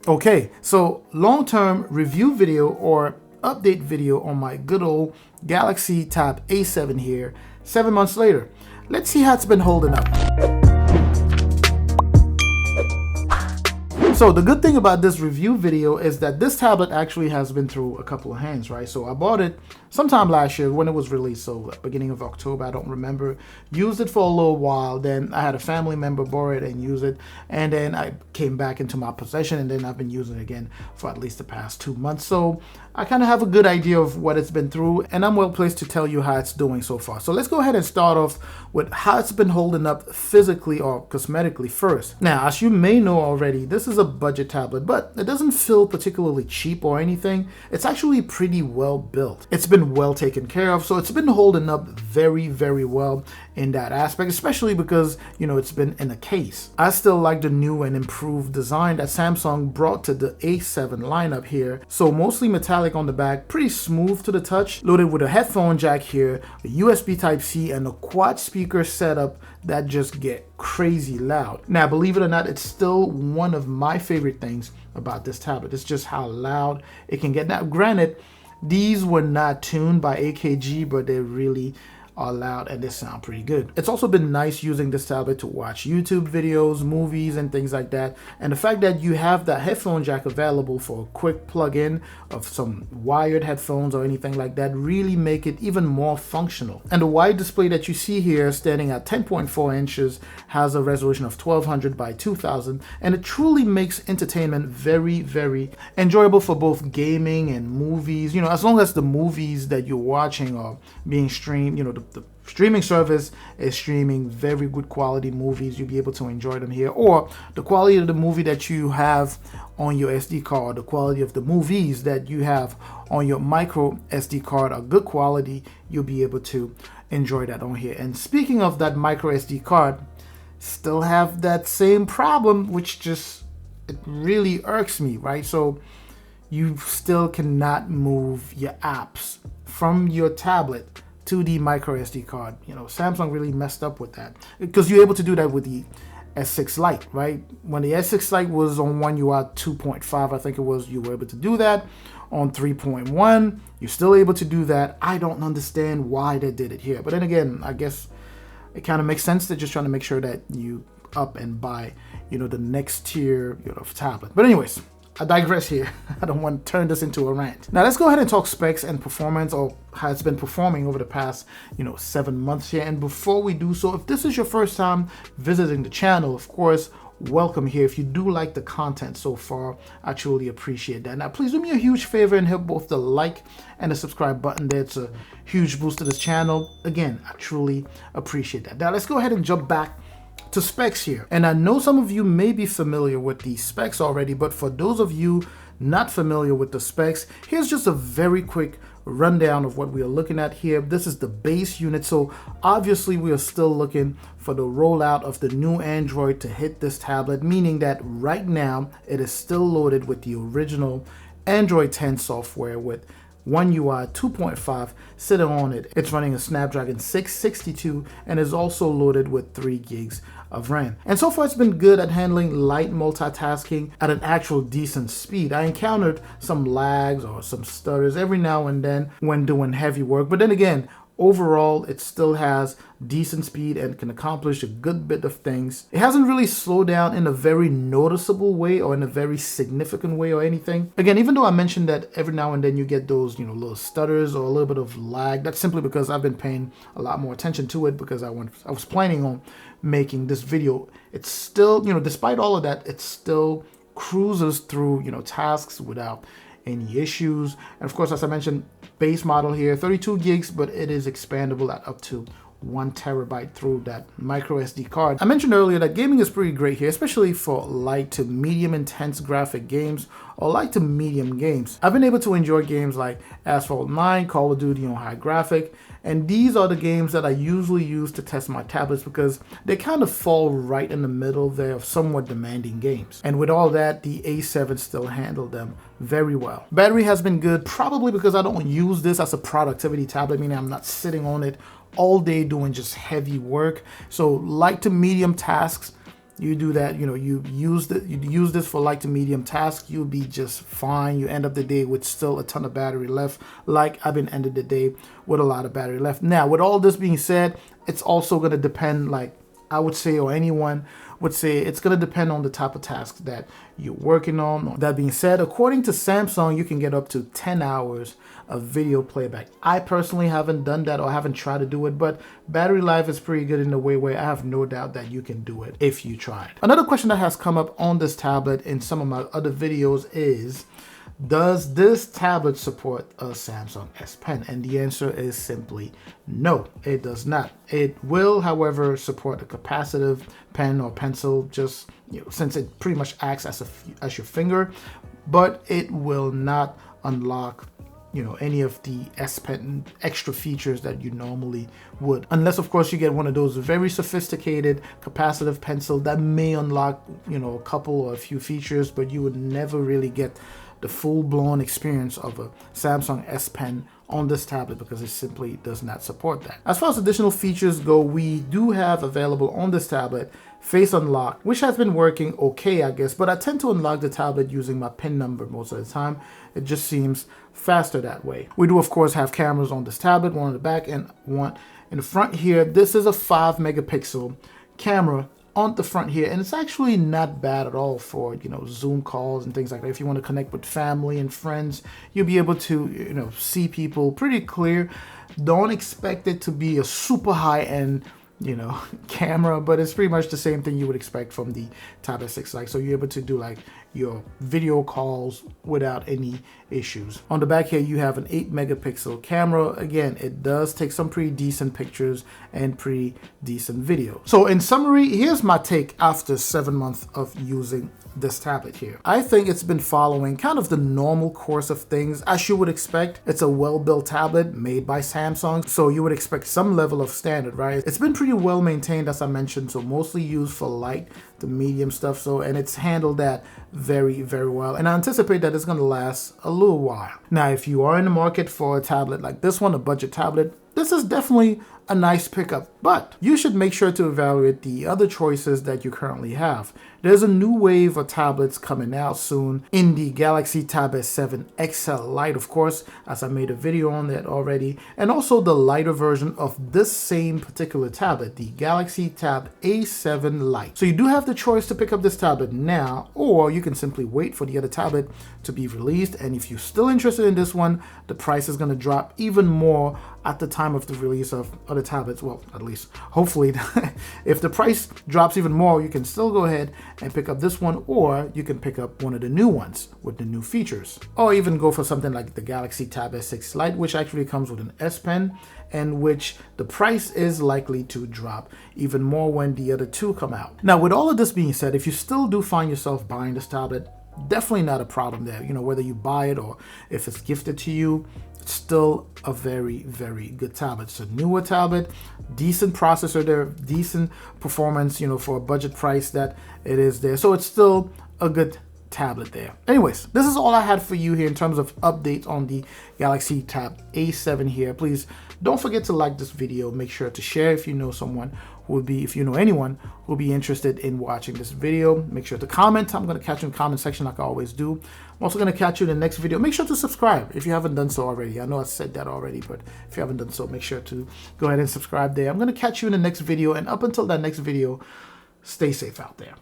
Okay, so long-term review video or update video on my good old Galaxy Tab A7 here, 7 months later. Let's see how it's been holding up. So the good thing about this review video is that this tablet actually has been through a couple of hands, right? So I bought it sometime last year when it was released, so beginning of October, I don't remember. Used it for a little while, then I had a family member borrow it and use it, and then I came back into my possession, and then I've been using it again for at least the past 2 months. So I kind of have a good idea of what it's been through, and I'm well placed to tell you how it's doing so far. So let's go ahead and start off with how it's been holding up physically or cosmetically first. Now, as you may know already, this is a budget tablet, but it doesn't feel particularly cheap or anything. It's actually pretty well built. It's been well taken care of, so it's been holding up very, very well in that aspect, especially because, you know, it's been in a case. I still like the new and improved design that Samsung brought to the A7 lineup here. So mostly metallic on the back, pretty smooth to the touch, loaded with a headphone jack here, a USB Type-C, and a quad speaker setup that just get crazy loud. Now, believe it or not, it's still one of my favorite things about this tablet. It's just how loud it can get. Now, granted, these were not tuned by AKG, but they really are loud and they sound pretty good. It's also been nice using this tablet to watch YouTube videos, movies, and things like that. And the fact that you have that headphone jack available for a quick plug-in of some wired headphones or anything like that really make it even more functional. And the wide display that you see here, standing at 10.4 inches, has a resolution of 1200 by 2000, and it truly makes entertainment very, very enjoyable for both gaming and movies. You know, as long as the movies that you're watching are being streamed, you know, the streaming service is streaming very good quality movies, you'll be able to enjoy them here. Or the quality of the movie that you have on your SD card, the quality of the movies that you have on your micro SD card are good quality, you'll be able to enjoy that on here. And speaking of that micro SD card, still have that same problem, which just, it really irks me, right? So you still cannot move your apps from your tablet to the micro SD card. You know, Samsung really messed up with that, because you're able to do that with the S6 Lite, right? When the S6 Lite was on One UI 2.5, I think it was, you were able to do that. On 3.1, you're still able to do that. I don't understand why they did it here. But then again, I guess it kind of makes sense. They're just trying to make sure that you up and buy, you know, the next tier, you know, of tablet. But anyways, I digress here. I don't want to turn this into a rant. Now let's go ahead and talk specs and performance, or how it's been performing over the past, 7 months here. And before we do so, if this is your first time visiting the channel, of course, welcome here. If you do like the content so far, I truly appreciate that. Now please do me a huge favor and hit both the like and the subscribe button there. It's a huge boost to this channel. Again, I truly appreciate that. Now let's go ahead and jump back to specs here. And I know some of you may be familiar with the specs already, but for those of you not familiar with the specs, here's just a very quick rundown of what we are looking at here. This is the base unit, so obviously we are still looking for the rollout of the new Android to hit this tablet, meaning that right now it is still loaded with the original Android 10 software with One UI 2.5 sitting on it. It's running a Snapdragon 662 and is also loaded with 3 gigs of RAM. And so far it's been good at handling light multitasking at an actual decent speed. I encountered some lags or some stutters every now and then when doing heavy work, but then again, overall it still has decent speed and can accomplish a good bit of things. It hasn't really slowed down in a very noticeable way or in a very significant way or anything. Again, even though I mentioned that every now and then you get those, little stutters or a little bit of lag, that's simply because I've been paying a lot more attention to it, because I was planning on making this video. It's still, despite all of that, it still cruises through, tasks without any issues. And of course, as I mentioned, base model here, 32 gigs, but it is expandable at up to 1 terabyte through that micro SD card. I mentioned earlier that gaming is pretty great here, especially for light to medium intense graphic games or light to medium games. I've been able to enjoy games like Asphalt 9, Call of Duty on high graphic, and these are the games that I usually use to test my tablets because they kind of fall right in the middle there of somewhat demanding games. And with all that, the A7 still handled them very well. Battery has been good, probably because I don't use this as a productivity tablet, meaning I'm not sitting on it all day doing just heavy work. So light to medium tasks, You do that, you use this for light to medium tasks, you'll be just fine. You end up the day with still a ton of battery left, like I've been ending the day with a lot of battery left. Now, with all this being said, it's also going to depend, like I would say, or anyone would say, it's going to depend on the type of task that you're working on. That being said, according to Samsung, you can get up to 10 hours of video playback. I personally haven't done that, or haven't tried to do it, but battery life is pretty good in a way where I have no doubt that you can do it if you tried. Another question that has come up on this tablet in some of my other videos is, does this tablet support a Samsung S Pen? And the answer is simply no, it does not. It will, however, support a capacitive pen or pencil, just since it pretty much acts as your finger, but it will not unlock any of the S Pen extra features that you normally would, unless of course you get one of those very sophisticated capacitive pencil that may unlock a couple or a few features, but you would never really get the full-blown experience of a Samsung S Pen on this tablet, because it simply does not support that. As far as additional features go, we do have available on this tablet Face Unlock, which has been working okay, I guess, but I tend to unlock the tablet using my PIN number most of the time. It just seems faster that way. We do, of course, have cameras on this tablet, one on the back and one in the front here. This is a 5 megapixel camera on the front here, and it's actually not bad at all for Zoom calls and things like that. If you want to connect with family and friends, you'll be able to see people pretty clear. Don't expect it to be a super high-end camera, but it's pretty much the same thing you would expect from the Tab S6 Lite. So you're able to do like your video calls without any issues. On the back here, you have an 8 megapixel camera. Again, it does take some pretty decent pictures and pretty decent video. So in summary, here's my take after 7 months of using this tablet here. I think it's been following kind of the normal course of things, as you would expect. It's a well-built tablet made by Samsung, so you would expect some level of standard, right? It's been pretty well maintained, as I mentioned, so mostly used for light to medium stuff, and it's handled that very, very well, and I anticipate that it's going to last a little while. Now, if you are in the market for a tablet like this one, a budget tablet, this is definitely a nice pickup, but you should make sure to evaluate the other choices that you currently have. There's a new wave of tablets coming out soon in the Galaxy Tab S7 XL Lite, of course, as I made a video on that already, and also the lighter version of this same particular tablet, the Galaxy Tab A7 Lite. So you do have the choice to pick up this tablet now, or you can simply wait for the other tablet to be released, and if you're still interested in this one, the price is going to drop even more at the time of the release of other tablets. Well, at least hopefully. If the price drops even more, you can still go ahead and pick up this one, or you can pick up one of the new ones with the new features, or even go for something like the Galaxy Tab S6 Lite, which actually comes with an S Pen, and which the price is likely to drop even more when the other two come out. Now, with all of this being said, if you still do find yourself buying this tablet, definitely not a problem there. Whether you buy it or if it's gifted to you, it's still a very, very good tablet. It's a newer tablet, decent processor there, decent performance, for a budget price that it is there. So it's still a good tablet there. Anyways, this is all I had for you here in terms of updates on the Galaxy Tab A7 here. Please don't forget to like this video. Make sure to share if you know someone who would be, if you know anyone who will be interested in watching this video. Make sure to comment. I'm going to catch you in the comment section like I always do. I'm also going to catch you in the next video. Make sure to subscribe if you haven't done so already. I know I said that already, but if you haven't done so, make sure to go ahead and subscribe there. I'm going to catch you in the next video, and up until that next video, stay safe out there.